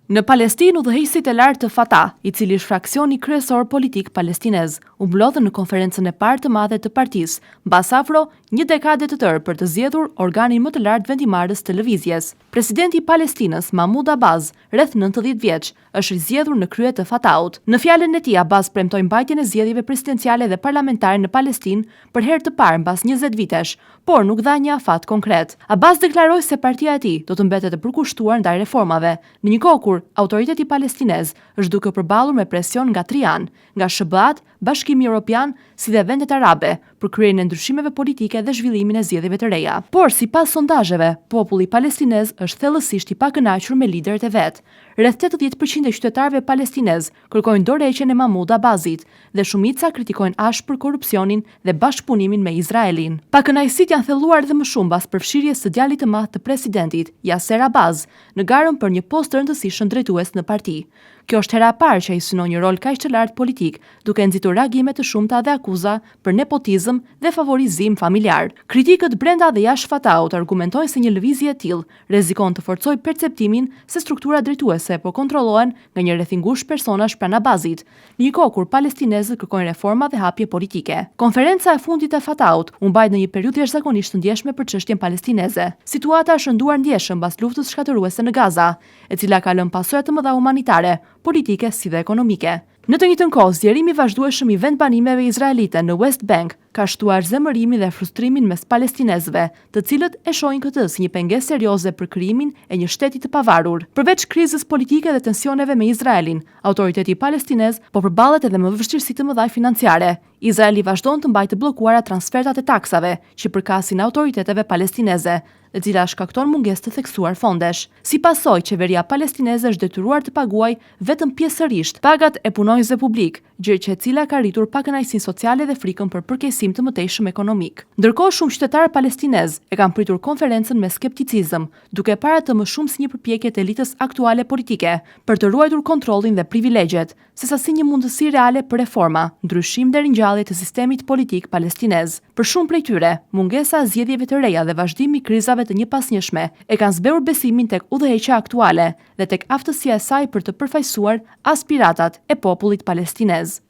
Në Palestinë, udhëheqësit e lartë të Fatah, i cili është fraksioni kryesor politik palestinez, u mblodhën në konferencën e parë të madhe të partisë, mbas afro një dekade të tërë për të zgjedhur organin më të lartë vendimarrës të lëvizjes. Presidenti i Palestinës, Mahmoud Abbas, rreth 90 vjeç, është rizgjedhur në krye të Fatahut. Në fjalën e tij, Abbas premtoi mbajtjen e zgjedhjeve presidenciale dhe parlamentare në Palestinë për herë të parë mbas 20 vitesh, por nuk dha një afat konkret. Abbas deklaroi se partia e tij do të mbetet e përkushtuar ndaj reformave, në një kohë kur autoriteti palestinez është duke përballur me presion nga 3 anë, nga SBA-t, Bashkimi Evropian, si dhe vendet arabe, për kryerjen e ndryshimeve politike dhe zhvillimin e zgjedhjeve të reja. Por sipas sondazheve, populli palestinez është thellësisht i pakënaqur me liderët e vet. Rreth 80% e qytetarëve palestinez kërkojnë dorëheqjen e Mahmoud Abbasit dhe shumica kritikojnë ashpër korrupsionin dhe bashkëpunimin me Izraelin. Pakënaqësitë janë thelluar edhe më shumë pas përfshirjes së djalit të madh të presidentit, Yasser Abbas, në garën për një post të rëndësishëm drejtues në parti. Kjo është hera e parë që ai synon një rol kaq të lartë politik, duke nxitur reagime të shumta dhe akuza për nepotizëm dhe favorizim familjar. Kritikët brenda dhe jashtë Fatahut argumentojnë se një lëvizje e tillë rrezikon të forcojë perceptimin se strukturat drejtuese po kontrollohen nga një rreth i ngushtë personazh pranë Abbasit, në një kohë kur palestinezët kërkojnë reforma dhe hapje politike. Konferenca e fundit e Fatahut u mbajt në një periudhë jashtëzakonisht të ndjeshme për çështjen palestineze. Situata është rënduar ndjeshëm mbas luftës shkatëruese në Gaza, e cila ka lënë pasojë të mëdha humanitare, politike si dhe ekonomike. Në të njëjtën kohë, zgjerimi i vazhdueshëm i vendbanimeve izraelite në West Bank ka shtuar zemërimin dhe frustrimin mes palestinezëve, të cilët e shohin këtë si një pengesë serioze për krijimin e një shteti të pavarur. Përveç krizës politike dhe tensioneve me Izraelin, autoriteti palestinez po përballet edhe me vështirësi të mëdha financiare. Izraeli vazhdon të mbajë të bllokuara transfertat e taksave që përkasin autoriteteve palestineze, e cila shkakton mungesë të theksuar fondesh. Si pasojë, qeveria palestineze është detyruar të paguajë vetëm pjesërisht pagat e punonjësve publik, gjë që e cila ka rritur pakënaqësinë sociale dhe frikën për përkeqësim të mëtejshëm ekonomik. Ndërkohë, shumë qytetarë palestinez e kanë pritur konferencën me skepticizëm, duke parë të më shumë si një përpjekje të elitës aktuale politike për të ruajtur kontrollin dhe privilegjet, sesa si një mundësi reale për reforma, ndryshim dhe ringjallje të sistemit politik palestinez. Për shumë prej tyre, mungesa e zgjedhjeve të reja dhe vazhdimi i krizave të njëpasnjëshme e kanë zbehur besimin tek udhëheqja aktuale dhe tek aftësia e saj për të përfaqësuar aspiratat e popullit palestinez.